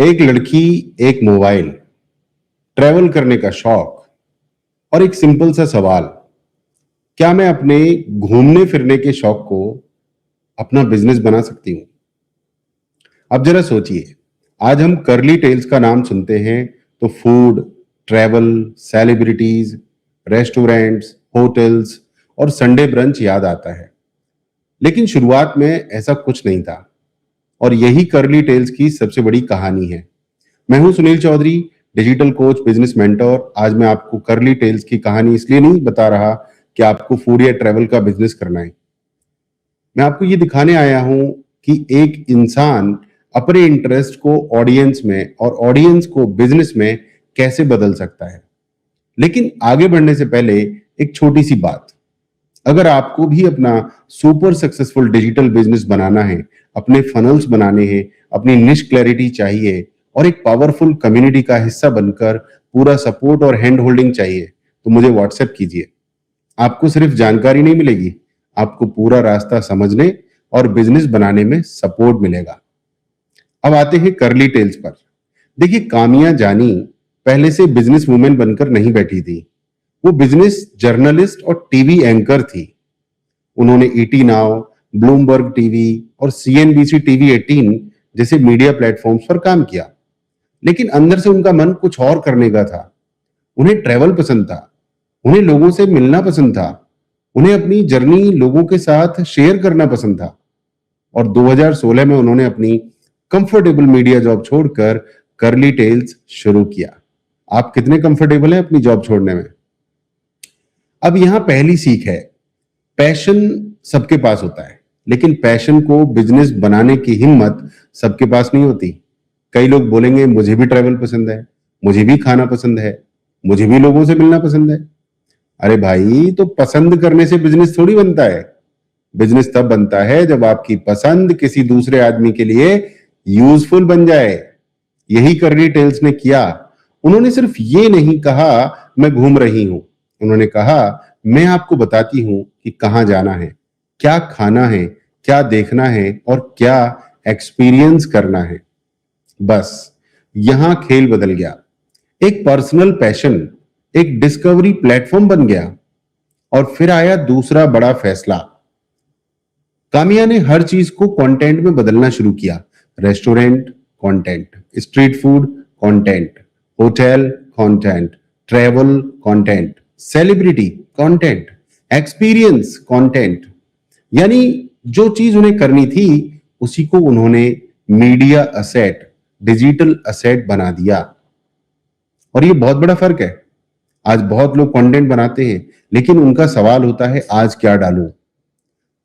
एक लड़की, एक मोबाइल, ट्रैवल करने का शौक और एक सिंपल सा सवाल, क्या मैं अपने घूमने फिरने के शौक को अपना बिजनेस बना सकती हूँ? अब जरा सोचिए, आज हम कर्ली टेल्स का नाम सुनते हैं तो food, travel, celebrities, restaurants, hotels और संडे ब्रंच याद आता है। लेकिन शुरुआत में ऐसा कुछ नहीं था और यही कर्ली टेल्स की सबसे बड़ी कहानी है। मैं हूं Sunil Chaudhary, digital coach, business mentor. आज मैं आपको कर्ली टेल्स की कहानी इसलिए नहीं बता रहा कि आपको फूड या ट्रैवल का बिजनेस करना है। मैं आपको ये दिखाने आया हूं कि एक इंसान अपने इंटरेस्ट को ऑडियंस में और ऑडियंस को बिजनेस में कैसे बदल सकता है। लेकिन आगे बढ़ने से पहले एक छोटी सी बात, अगर आपको भी अपना सुपर सक्सेसफुल डिजिटल बिजनेस बनाना है, अपने फनल्स बनाने हैं, अपनी निश क्लैरिटी चाहिए और एक पावरफुल कम्युनिटी का हिस्सा बनकर पूरा सपोर्ट और हैंड होल्डिंग चाहिए, तो मुझे व्हाट्सएप कीजिए। आपको सिर्फ जानकारी नहीं मिलेगी, आपको पूरा रास्ता समझने और बिजनेस बनाने में सपोर्ट मिलेगा। अब आते हैं कर्ली टेल्स पर। देखिए, कामिया जानी पहले से बिजनेस वुमेन बनकर नहीं बैठी थी। वो बिजनेस जर्नलिस्ट और टीवी एंकर थी। उन्होंने ईटी नाउ, ब्लूमबर्ग टीवी और सीएनबीसी टीवी 18 जैसे मीडिया प्लेटफॉर्म्स पर काम किया। लेकिन अंदर से उनका मन कुछ और करने का था। उन्हें ट्रैवल पसंद था, उन्हें लोगों से मिलना पसंद था, उन्हें अपनी जर्नी लोगों के साथ शेयर करना पसंद था। और 2016 में उन्होंने अपनी कंफर्टेबल मीडिया जॉब छोड़कर कर्ली टेल्स शुरू किया। आप कितने कंफर्टेबल हैं अपनी जॉब छोड़ने में? अब यहां पहली सीख है, पैशन सबके पास होता है, लेकिन पैशन को बिजनेस बनाने की हिम्मत सबके पास नहीं होती। कई लोग बोलेंगे मुझे भी ट्रैवल पसंद है, मुझे भी खाना पसंद है, मुझे भी लोगों से मिलना पसंद है। अरे भाई, तो पसंद करने से बिजनेस थोड़ी बनता है। बिजनेस तब बनता है जब आपकी पसंद किसी दूसरे आदमी के लिए यूजफुल बन जाए। यही कर्ली टेल्स ने किया। उन्होंने सिर्फ ये नहीं कहा मैं घूम रही हूं, उन्होंने कहा मैं आपको बताती हूं कि कहां जाना है, क्या खाना है, क्या देखना है और क्या एक्सपीरियंस करना है। बस यहां खेल बदल गया। एक पर्सनल पैशन एक डिस्कवरी प्लेटफॉर्म बन गया। और फिर आया दूसरा बड़ा फैसला। कामिया ने हर चीज को कंटेंट में बदलना शुरू किया। Restaurant content, street food content, hotel content, travel content, celebrity content, experience content. यानी जो चीज उन्हें करनी थी उसी को उन्होंने मीडिया असेट, डिजिटल असेट बना दिया। और ये बहुत बड़ा फर्क है। आज बहुत लोग कंटेंट बनाते हैं, लेकिन उनका सवाल होता है आज क्या डालूं।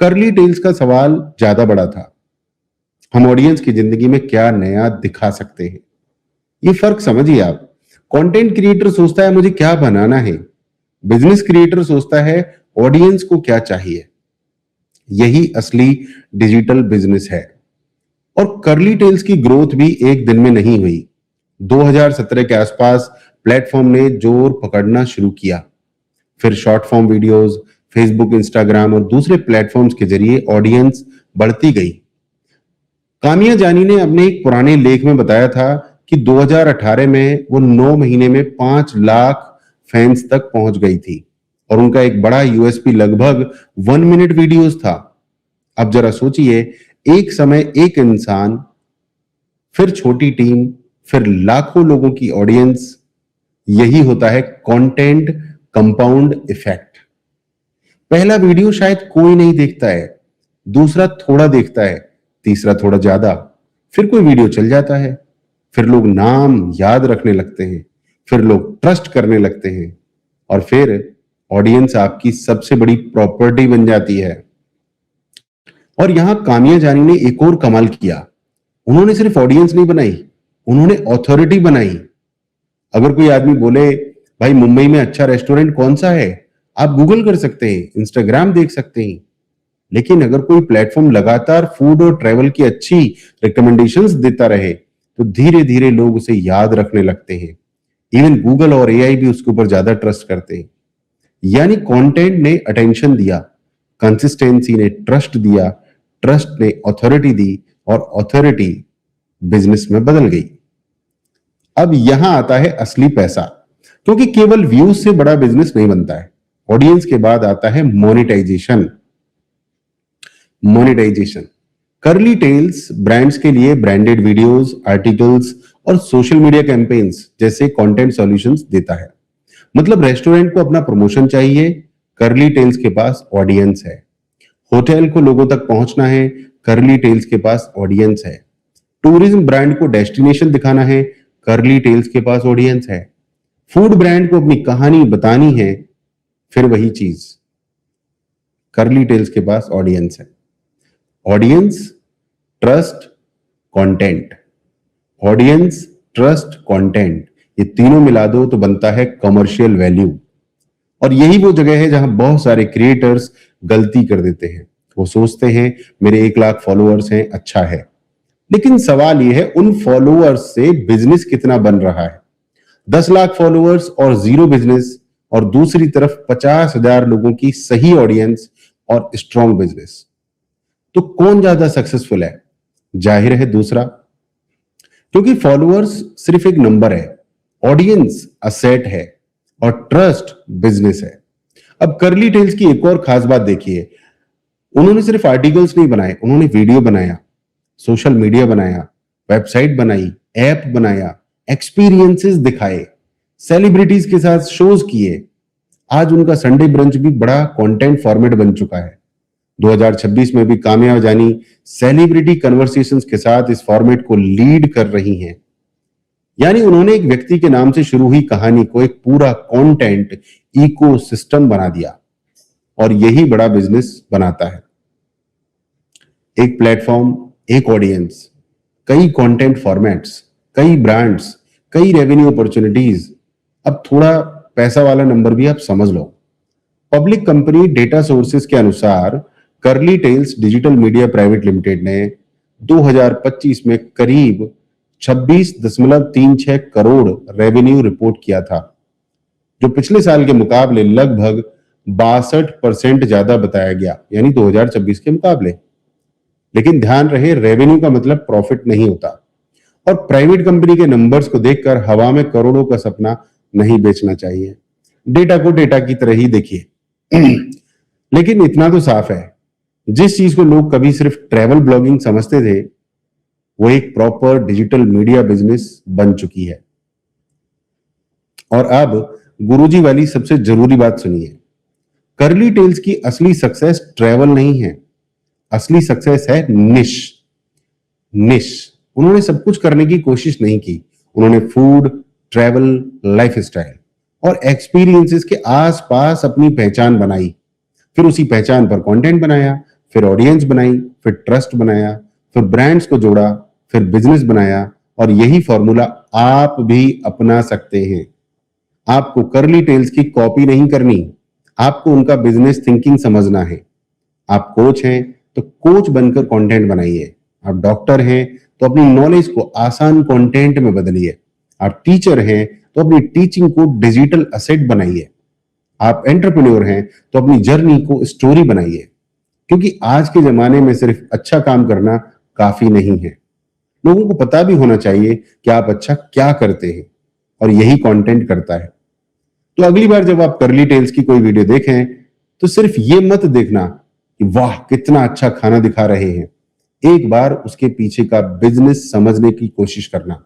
कर्ली टेल्स का सवाल ज्यादा बड़ा था, हम ऑडियंस की जिंदगी में क्या नया दिखा सकते हैं। ये फर्क समझिए आप। कंटेंट क्रिएटर सोचता है मुझे क्या बनाना है, बिजनेस क्रिएटर सोचता है ऑडियंस को क्या चाहिए। यही असली डिजिटल बिजनेस है। और कर्ली टेल्स की ग्रोथ भी एक दिन में नहीं हुई। 2017 के आसपास प्लेटफॉर्म ने जोर पकड़ना शुरू किया। फिर short form videos, Facebook, Instagram और दूसरे प्लेटफॉर्म्स के जरिए ऑडियंस बढ़ती गई। कामिया जानी ने अपने एक पुराने लेख में बताया था कि 2018 में वो 9 महीने में 5 लाख फैंस तक पहुंच गई थी और उनका एक बड़ा यूएसपी लगभग 1 मिनट वीडियोस था। अब जरा सोचिए, एक समय एक इंसान, फिर छोटी टीम, फिर लाखों लोगों की ऑडियंस। यही होता है कंटेंट कंपाउंड इफेक्ट। पहला वीडियो शायद कोई नहीं देखता है, दूसरा थोड़ा देखता है, तीसरा थोड़ा ज्यादा, फिर कोई वीडियो चल जाता है, फिर लोग नाम याद रखने लगते हैं, फिर लोग ट्रस्ट करने लगते हैं और फिर ऑडियंस आपकी सबसे बड़ी प्रॉपर्टी बन जाती है। और यहां कामिया जानी ने एक और कमाल किया। उन्होंने सिर्फ ऑडियंस नहीं बनाई, उन्होंने ऑथोरिटी बनाई। अगर कोई आदमी बोले भाई मुंबई में अच्छा रेस्टोरेंट कौन सा है, आप गूगल कर सकते हैं, इंस्टाग्राम देख सकते हैं। लेकिन अगर कोई प्लेटफॉर्म लगातार फूड और ट्रैवल की अच्छी रिकमेंडेशंस देता रहे तो धीरे धीरे लोग उसे याद रखने लगते हैं। इवन गूगल और एआई भी उसके ऊपर ज्यादा ट्रस्ट करते हैं। यानी कंटेंट ने अटेंशन दिया, कंसिस्टेंसी ने ट्रस्ट दिया, ट्रस्ट ने अथॉरिटी दी और अथॉरिटी बिजनेस में बदल गई। अब यहां आता है असली पैसा, क्योंकि केवल व्यूज से बड़ा बिजनेस नहीं बनता है। ऑडियंस के बाद आता है monetization. Monetization Curly Tales brands के लिए ब्रांडेड वीडियोस, आर्टिकल्स और सोशल मीडिया कैंपेन्स जैसे कंटेंट सॉल्यूशंस देता है। मतलब रेस्टोरेंट को अपना प्रमोशन चाहिए, कर्ली टेल्स के पास ऑडियंस है। होटल को लोगों तक पहुंचना है, कर्ली टेल्स के पास ऑडियंस है। टूरिज्म ब्रांड को डेस्टिनेशन दिखाना है, कर्ली टेल्स के पास ऑडियंस है। फूड ब्रांड को अपनी कहानी बतानी है, फिर वही चीज, कर्ली टेल्स के पास ऑडियंस है। Audience, trust, content. Audience, trust, content, ये तीनों मिला दो तो बनता है कमर्शियल वैल्यू। और यही वो जगह है जहां बहुत सारे क्रिएटर्स गलती कर देते हैं। वो सोचते हैं मेरे 1 लाख फॉलोअर्स हैं, अच्छा है, लेकिन सवाल यह है उन फॉलोअर्स से बिजनेस कितना बन रहा है। 10 लाख फॉलोअर्स और जीरो बिजनेस, और दूसरी तरफ 50,000 लोगों की सही ऑडियंस और स्ट्रॉन्ग बिजनेस, तो कौन ज्यादा सक्सेसफुल है? जाहिर है दूसरा, क्योंकि फॉलोअर्स सिर्फ एक नंबर है, ऑडियंस असेट है और ट्रस्ट बिजनेस है। अब कर्ली टेल्स की एक और खास बात देखिए, उन्होंने सिर्फ आर्टिकल्स नहीं बनाए, उन्होंने वीडियो बनाया, सोशल मीडिया बनाया, वेबसाइट बनाई, ऐप बनाया, एक्सपीरियंसेस दिखाए, सेलिब्रिटीज के साथ शोज किए। आज उनका संडे ब्रंच भी बड़ा कंटेंट फॉर्मेट बन चुका है। 2026 में भी कामयाब जानी सेलिब्रिटी कन्वर्सेशंस के साथ इस फॉर्मेट को लीड कर रही हैं। यानी उन्होंने एक व्यक्ति के नाम से शुरू हुई कहानी को एक पूरा कंटेंट इकोसिस्टम बना दिया, और यही बड़ा बिजनेस बनाता है। एक प्लेटफॉर्म, एक ऑडियंस, कई कंटेंट फॉर्मेट्स, कई ब्रांड्स, कई रेवेन्यू अपॉर्चुनिटीज। अब थोड़ा पैसा वाला नंबर भी आप समझ लो। पब्लिक कंपनी डेटा सोर्सेस के अनुसार curly tales digital media private limited ने 2025 में करीब 26.36 करोड़ रेवेन्यू रिपोर्ट किया था, जो पिछले साल के मुकाबले लगभग 62% ज्यादा बताया गया, यानी 2026 के मुकाबले। लेकिन ध्यान रहे, रेवेन्यू का मतलब प्रॉफिट नहीं होता, और प्राइवेट कंपनी के नंबर्स को देखकर हवा में करोड़ों का सपना नहीं बेचना चाहिए। डेटा को डेटा की तरह ही देखिए। लेकिन इतना तो साफ है, जिस चीज को लोग कभी सिर्फ ट्रैवल ब्लॉगिंग समझते थे, वो एक प्रॉपर डिजिटल मीडिया बिजनेस बन चुकी है। और अब गुरुजी वाली सबसे जरूरी बात सुनिए, कर्ली टेल्स की असली सक्सेस ट्रैवल नहीं है, असली सक्सेस है निश। निश, उन्होंने सब कुछ करने की कोशिश नहीं की, उन्होंने फूड, ट्रैवल, लाइफस्टाइल और एक्सपीरियंसेस के आसपास अपनी पहचान बनाई। फिर उसी पहचान पर कंटेंट बनाया, फिर ऑडियंस बनाई, फिर ट्रस्ट बनाया, फिर ब्रांड्स को जोड़ा, फिर बिजनेस बनाया। और यही फॉर्मूला आप भी अपना सकते हैं। आपको कर्ली टेल्स की कॉपी नहीं करनी, आपको उनका बिजनेस थिंकिंग समझना है। आप कोच हैं तो कोच बनकर कंटेंट बनाइए, आप डॉक्टर हैं तो अपनी नॉलेज को आसान कंटेंट में बदलिए, आप टीचर हैं तो अपनी टीचिंग को डिजिटल असेट बनाइए, आप एंटरप्रेन्योर हैं तो अपनी जर्नी को स्टोरी बनाइए। क्योंकि आज के जमाने में सिर्फ अच्छा काम करना काफी नहीं है, लोगों को पता भी होना चाहिए कि आप अच्छा क्या करते हैं, और यही कंटेंट करता है। तो अगली बार जब आप कर्ली टेल्स की कोई वीडियो देखें तो सिर्फ ये मत देखना कि वाह कितना अच्छा खाना दिखा रहे हैं, एक बार उसके पीछे का बिजनेस समझने की कोशिश करना।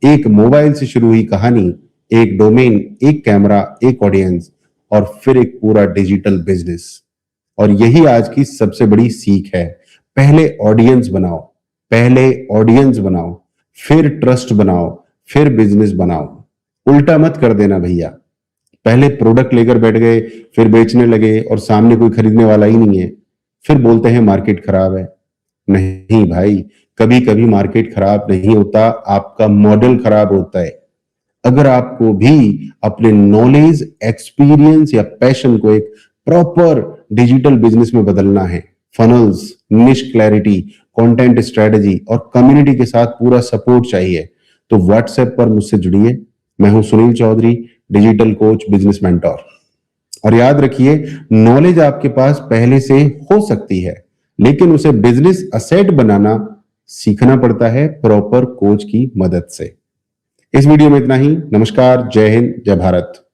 एक मोबाइल से शुरू हुई कहानी, एक डोमेन, एक कैमरा, एक ऑडियंस, और फिर एक पूरा डिजिटल बिजनेस। और यही आज की सबसे बड़ी सीख है, पहले ऑडियंस बनाओ, पहले ऑडियंस बनाओ, फिर ट्रस्ट बनाओ, फिर बिजनेस बनाओ। उल्टा मत कर देना भैया, पहले प्रोडक्ट लेकर बैठ गए, फिर बेचने लगे और सामने कोई खरीदने वाला ही नहीं है, फिर बोलते हैं मार्केट खराब है। नहीं भाई, कभी कभी मार्केट खराब नहीं होता, आपका मॉडल खराब होता है। अगर आपको भी अपने नॉलेज, एक्सपीरियंस या पैशन को एक प्रॉपर डिजिटल बिजनेस में बदलना है, फनल्स, निश क्लैरिटी, कंटेंट स्ट्रेटजी और कम्युनिटी के साथ पूरा सपोर्ट चाहिए, तो व्हाट्सएप पर मुझसे जुड़िए। मैं हूं Sunil Chaudhary, digital coach, business mentor. और याद रखिए, नॉलेज आपके पास पहले से हो सकती है, लेकिन उसे बिजनेस असेट बनाना सीखना पड़ता है प्रॉपर कोच की मदद से। इस वीडियो में इतना ही। नमस्कार, जय हिंद, जय भारत।